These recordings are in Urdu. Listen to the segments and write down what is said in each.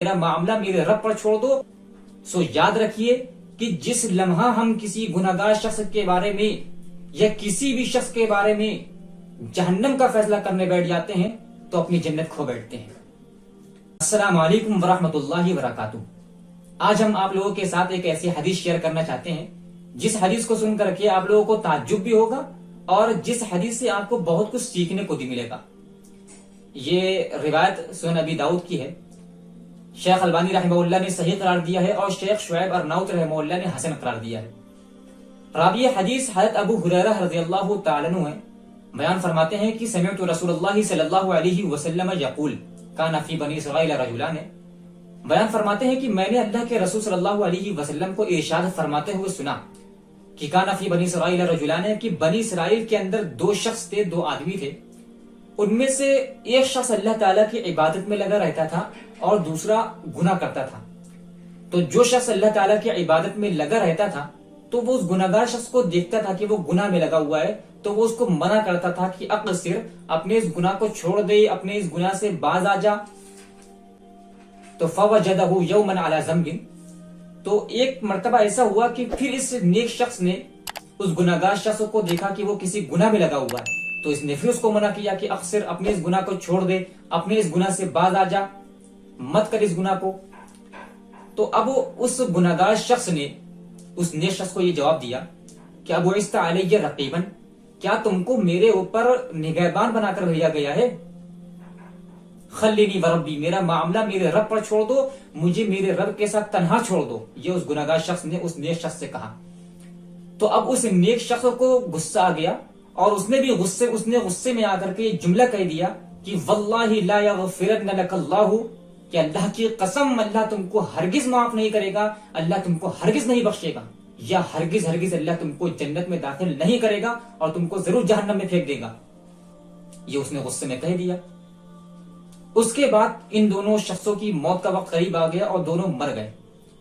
میرا معاملہ میرے رب پر چھوڑ دو. سو یاد رکھیے کہ جس لمحہ ہم کسی گناہگار شخص کے بارے میں یا کسی بھی شخص کے بارے میں جہنم کا فیصلہ کرنے بیٹھ جاتے ہیں تو اپنی جنت کھو بیٹھتے ہیں. السلام علیکم ورحمۃ اللہ وبرکاتہ. آج ہم آپ لوگوں کے ساتھ ایک ایسی حدیث شیئر کرنا چاہتے ہیں جس حدیث کو سن کر کے آپ لوگوں کو تعجب بھی ہوگا اور جس حدیث سے آپ کو بہت کچھ سیکھنے کو بھی ملے گا. یہ روایت سنن ابی داؤد کی ہے. شیخ البانی رحمہ اللہ نے صحیح قرار دیا ہے اور شیخ شعیب ارناؤت رحمہ اللہ نے حسن قرار دیا ہے. راوی حدیث حضرت ابو ہریرہ رضی اللہ تعالی عنہ ہیں. بیان فرماتے ہیں کہ سمعت رسول اللہ صلی اللہ علیہ وسلم یقول کان فی بنی اسرائیل رجلان. بیان فرماتے ہیں کہ میں نے اللہ کے رسول صلی اللہ علیہ وسلم کو ارشاد فرماتے ہوئے سنا کہ کان فی بنی اسرائیل رجلان، کہ بنی اسرائیل کے اندر دو شخص تھے، دو آدمی تھے. ان میں سے ایک شخص اللہ تعالیٰ کی عبادت میں لگا رہتا تھا اور دوسرا گناہ کرتا تھا. تو جو شخص اللہ تعالیٰ کی عبادت میں لگا رہتا تھا تو وہ اس گناہگار شخص کو دیکھتا تھا کہ وہ گناہ میں لگا ہوا ہے تو وہ اس کو منع کرتا تھا کہ اقصر، اپنے اس گناہ کو چھوڑ دے، اپنے اس گناہ سے باز آ جا. تو فوجدہ یوما علی ذنب، تو ایک مرتبہ ایسا ہوا کہ پھر اس نیک شخص نے اس گناہگار شخص کو دیکھا کہ وہ کسی گناہ میں لگا ہوا ہے تو اس نے پھر اس کو منع کیا کہ اقصر، اپنے اس گناہ کو چھوڑ دے، اپنے اس گناہ سے باز آ جا، مت کر اس گناہ کو. تو اب اس گناہگار شخص نے اس نیک شخص کو یہ جواب دیا کہ ابو عیسیٰ علیہ رقیباً، کیا تم کو میرے اوپر نگہبان بنا کر بھیجا گیا ہے؟ خلینی وربی، میرا معاملہ میرے رب پر چھوڑ دو، مجھے میرے رب کے ساتھ تنہا چھوڑ دو. یہ اس گناہگار شخص نے اس نیک شخص سے کہا. تو اب اس نیک شخص کو غصہ آ گیا اور اس نے بھی غصے میں آ کر کے یہ جملہ کہہ دیا کہ واللہ لا یغفرن لک اللہ، کہ اللہ کی قسم اللہ تم کو ہرگز معاف نہیں کرے گا، اللہ تم کو ہرگز نہیں بخشے گا، یا ہرگز اللہ تم کو جنت میں داخل نہیں کرے گا اور تم کو ضرور جہنم میں پھینک دے گا. یہ اس نے غصے میں کہہ دیا. اس کے بعد ان دونوں شخصوں کی موت کا وقت قریب آ گیا اور دونوں مر گئے.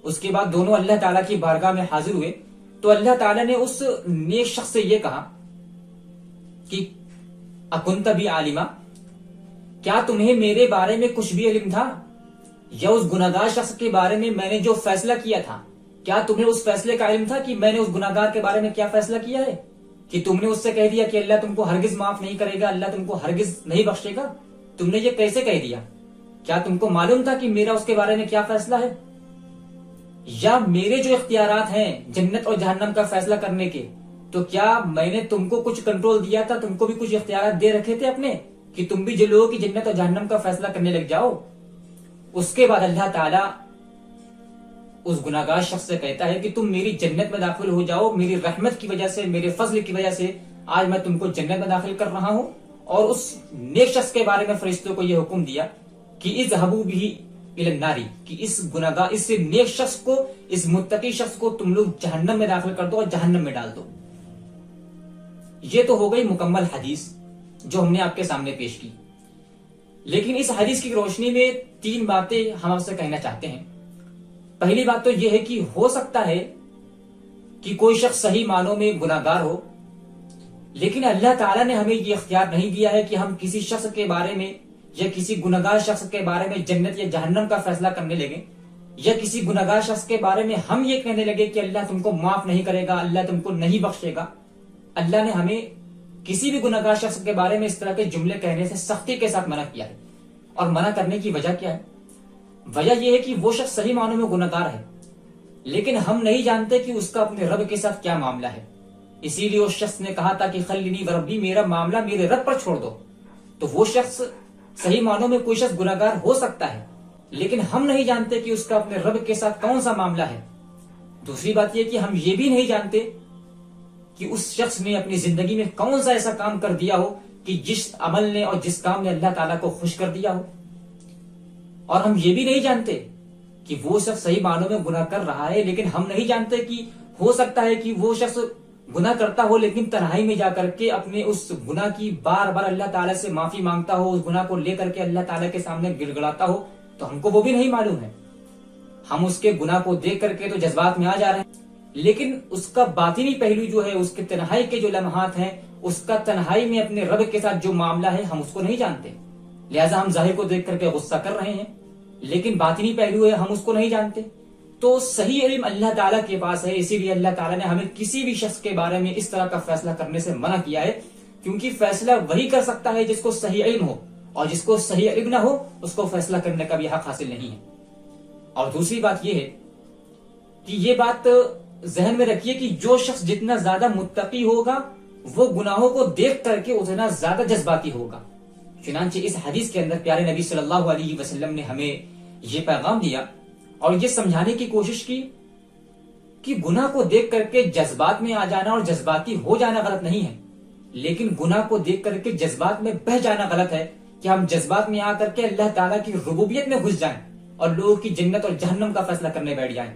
اس کے بعد دونوں اللہ تعالیٰ کی بارگاہ میں حاضر ہوئے تو اللہ تعالیٰ نے اس نیک شخص سے یہ کہا کہ اکنت بی عالما، کیا تمہیں میرے بارے میں کچھ بھی علم تھا؟ یا اس گناہگار شخص کے بارے میں نے جو فیصلہ کیا تھا، کیا تمہیں اس فیصلے کا علم تھا کہ میں نے اس گناہگار کے بارے میں کیا فیصلہ کیا ہے؟ کہ تم نے اس سے کہہ دیا کہ اللہ تم کو ہرگز معاف نہیں کرے گا، اللہ تم کو ہرگز نہیں بخشے گا. تم نے یہ کیسے کہہ دیا؟ کیا تم کو معلوم تھا کہ میرا اس کے بارے میں کیا فیصلہ ہے؟ یا میرے جو اختیارات ہیں جنت اور جہنم کا فیصلہ کرنے کے، تو کیا میں نے تم کو کچھ کنٹرول دیا تھا، تم کو بھی کچھ اختیارات دے رکھے تھے اپنے کہ تم بھی جو لوگوں کی جنت اور جہنم کا فیصلہ کرنے لگ جاؤ؟ اس کے بعد اللہ تعالیٰ اس گناہگار شخص سے کہتا ہے کہ تم میری جنت میں داخل ہو جاؤ، میری رحمت کی وجہ سے، میرے فضل کی وجہ سے آج میں تم کو جنت میں داخل کر رہا ہوں. اور اس نیک شخص کے بارے میں فرشتوں کو یہ حکم دیا کہ اذهبوا به الى النار، کہ اس گناہگار، اس نیک شخص کو، اس متقی شخص کو تم لوگ جہنم میں داخل کر دو اور جہنم میں ڈال دو. یہ تو ہو گئی مکمل حدیث جو ہم نے آپ کے سامنے پیش کی. لیکن اس حدیث کی روشنی میں تین باتیں ہم آپ سے کہنا چاہتے ہیں. پہلی بات تو یہ ہے کہ ہو سکتا ہے کہ کوئی شخص صحیح معنوں میں گناہگار ہو، لیکن اللہ تعالیٰ نے ہمیں یہ اختیار نہیں دیا ہے کہ ہم کسی شخص کے بارے میں یا کسی گناہگار شخص کے بارے میں جنت یا جہنم کا فیصلہ کرنے لگیں، یا کسی گناہگار شخص کے بارے میں ہم یہ کہنے لگے کہ اللہ تم کو معاف نہیں کرے گا، اللہ تم کو نہیں بخشے گا. اللہ نے ہمیں کسی بھی گناہگار شخص کے بارے میں اس طرح کے جملے کہنے سے سختی کے ساتھ منع کیا ہے. اور منع کرنے کی وجہ کیا ہے؟ وجہ یہ ہے کہ وہ شخص صحیح معنوں میں گناہگار ہے لیکن ہم نہیں جانتے کہ اس کا اپنے رب کے ساتھ کیا معاملہ ہے. اسی لیے اس شخص نے کہا تھا کہ خلینی وربی، میرا معاملہ میرے رب پر چھوڑ دو. تو وہ شخص صحیح معنوں میں کوئی شخص گناہگار ہو سکتا ہے لیکن ہم نہیں جانتے کہ اس کا اپنے رب کے ساتھ کون سا معاملہ ہے. دوسری بات یہ کہ ہم یہ بھی نہیں جانتے کہ اس شخص نے اپنی زندگی میں کون سا ایسا کام کر دیا ہو کہ جس عمل نے اور جس کام نے اللہ تعالیٰ کو خوش کر دیا ہو. اور ہم یہ بھی نہیں جانتے کہ وہ شخص صحیح معنوں میں گناہ کر رہا ہے لیکن ہم نہیں جانتے کہ ہو سکتا ہے کہ وہ شخص گناہ کرتا ہو لیکن تنہائی میں جا کر کے اپنے اس گناہ کی بار بار اللہ تعالیٰ سے معافی مانگتا ہو، اس گناہ کو لے کر کے اللہ تعالیٰ کے سامنے گڑ گڑاتا ہو. تو ہم کو وہ بھی نہیں معلوم ہے. ہم اس کے گناہ کو دیکھ کر کے تو جذبات میں آ جا رہے ہیں لیکن اس کا باطنی پہلو جو ہے، اس کے تنہائی کے جو لمحات ہیں، اس کا تنہائی میں اپنے رب کے ساتھ جو معاملہ ہے، ہم اس کو نہیں جانتے. لہٰذا ہم ظاہر کو دیکھ کر کے غصہ کر رہے ہیں لیکن باطنی پہلو ہے، ہم اس کو نہیں جانتے. تو صحیح علم اللہ تعالیٰ کے پاس ہے، اسی لیے اللہ تعالیٰ نے ہمیں کسی بھی شخص کے بارے میں اس طرح کا فیصلہ کرنے سے منع کیا ہے، کیونکہ فیصلہ وہی کر سکتا ہے جس کو صحیح علم ہو، اور جس کو صحیح علم نہ ہو اس کو فیصلہ کرنے کا بھی حق حاصل نہیں ہے. اور دوسری بات یہ ہے کہ یہ بات ذہن میں رکھیے کہ جو شخص جتنا زیادہ متقی ہوگا وہ گناہوں کو دیکھ کر کے اتنا زیادہ جذباتی ہوگا. چنانچہ اس حدیث کے اندر پیارے نبی صلی اللہ علیہ وسلم نے ہمیں یہ پیغام دیا اور یہ سمجھانے کی کوشش کی کہ گناہ کو دیکھ کر کے جذبات میں آ جانا اور جذباتی ہو جانا غلط نہیں ہے، لیکن گناہ کو دیکھ کر کے جذبات میں بہہ جانا غلط ہے کہ ہم جذبات میں آ کر کے اللہ تعالیٰ کی ربوبیت میں گھس جائیں اور لوگوں کی جنت اور جہنم کا فیصلہ کرنے بیٹھ جائیں.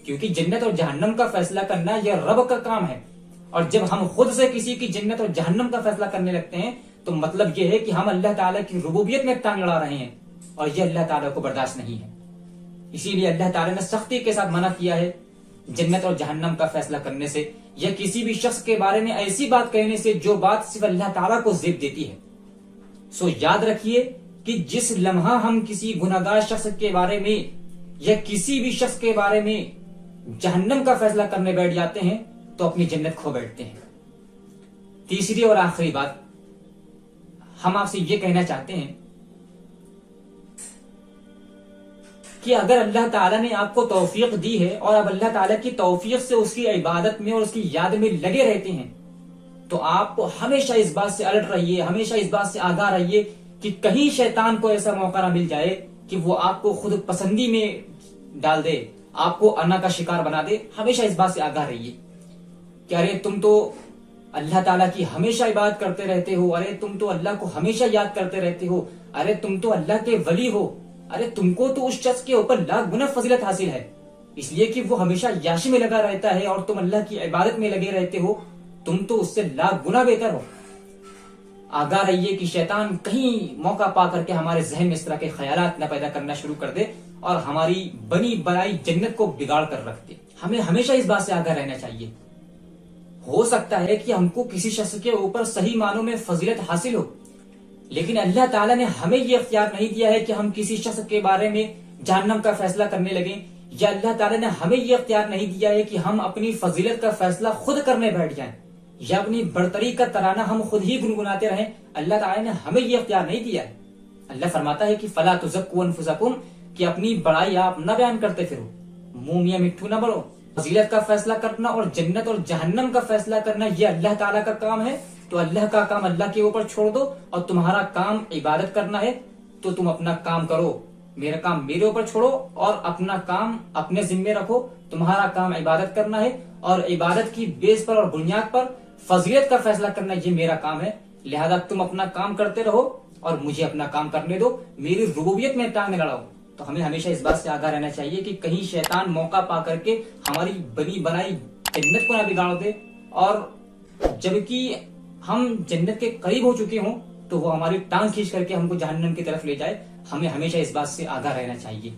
کیونکہ جنت اور جہنم کا فیصلہ کرنا یہ رب کا کام ہے، اور جب ہم خود سے کسی کی جنت اور جہنم کا فیصلہ کرنے لگتے ہیں تو مطلب یہ ہے کہ ہم اللہ تعالیٰ کی ربوبیت میں ٹانگ لڑا رہے ہیں، اور یہ اللہ تعالیٰ کو برداشت نہیں ہے. اسی لیے اللہ تعالیٰ نے سختی کے ساتھ منع کیا ہے جنت اور جہنم کا فیصلہ کرنے سے، یا کسی بھی شخص کے بارے میں ایسی بات کہنے سے جو بات صرف اللہ تعالیٰ کو زیب دیتی ہے. سو یاد رکھیے کہ جس لمحہ ہم کسی گناہگار شخص کے بارے میں یا کسی بھی شخص کے بارے میں جہنم کا فیصلہ کرنے بیٹھ جاتے ہیں تو اپنی جنت کھو بیٹھتے ہیں. تیسری اور آخری بات ہم آپ سے یہ کہنا چاہتے ہیں کہ اگر اللہ تعالیٰ نے آپ کو توفیق دی ہے اور آپ اللہ تعالیٰ کی توفیق سے اس کی عبادت میں اور اس کی یاد میں لگے رہتے ہیں تو آپ ہمیشہ اس بات سے الرٹ رہیے، ہمیشہ اس بات سے آگاہ رہیے کہ کہیں شیطان کو ایسا موقع نہ مل جائے کہ وہ آپ کو خود پسندی میں ڈال دے، آپ کو انا کا شکار بنا دے. ہمیشہ اس بات سے آگاہ رہیے کہ ارے تم تو اللہ تعالیٰ کی ہمیشہ عبادت کرتے رہتے ہو، ارے تم تو اللہ کو ہمیشہ یاد کرتے رہتے ہو، ارے تم تو اللہ کے ولی ہو، ارے تم کو تو اس شخص کے اوپر لاکھ گنا فضیلت حاصل ہے، اس لیے کہ وہ ہمیشہ یاشی میں لگا رہتا ہے اور تم اللہ کی عبادت میں لگے رہتے ہو، تم تو اس سے لاکھ گنا بہتر ہو. آگاہ رہیے کہ شیطان کہیں موقع پا کر کے ہمارے ذہن میں اس طرح کے خیالات نہ پیدا کرنا شروع کر دے اور ہماری بنی بنائی جنت کو بگاڑ کر رکھ دے. ہمیں ہمیشہ اس بات سے آگاہ رہنا چاہیے. ہو سکتا ہے کہ ہم کو کسی شخص کے اوپر صحیح معنوں میں فضیلت حاصل ہو، لیکن اللہ تعالیٰ نے ہمیں یہ اختیار نہیں دیا ہے کہ ہم کسی شخص کے بارے میں جہنم کا فیصلہ کرنے لگیں، یا اللہ تعالیٰ نے ہمیں یہ اختیار نہیں دیا ہے کہ ہم اپنی فضیلت کا فیصلہ خود کرنے بیٹھ جائیں یا اپنی برتری کا ترانہ ہم خود ہی گنگناتے رہیں. اللہ تعالیٰ نے ہمیں یہ اختیار نہیں دیا ہے. اللہ فرماتا ہے کہ فلا تزکوا انفسکم، کہ اپنی بڑائی آپ نہ بیان کرتے پھرو، منہ میاں مٹھو نہ بڑھو. فضیلت کا فیصلہ کرنا اور جنت اور جہنم کا فیصلہ کرنا یہ اللہ تعالیٰ کا کام ہے، تو اللہ کا کام اللہ کے اوپر چھوڑ دو، اور تمہارا کام عبادت کرنا ہے تو تم اپنا کام کرو، میرا کام میرے اوپر چھوڑو اور اپنا کام اپنے ذمے رکھو. تمہارا کام عبادت کرنا ہے اور عبادت کی بیس پر اور بنیاد پر فضیلت کا فیصلہ کرنا یہ میرا کام ہے، لہذا تم اپنا کام کرتے رہو اور مجھے اپنا کام کرنے دو، میری ربوبیت میں ٹانگ نہ لڑاؤ. تو ہمیں ہمیشہ اس بات سے آگاہ رہنا چاہیے کہ کہیں شیطان موقع پا کر کے ہماری بنی بنائی جنت کو نہ بگاڑ دے، اور جبکہ ہم جنت کے قریب ہو چکے ہوں تو وہ ہماری ٹانگ کھینچ کر کے ہم کو جہنم کی طرف لے جائے. ہمیں ہمیشہ اس بات سے آگاہ رہنا چاہیے.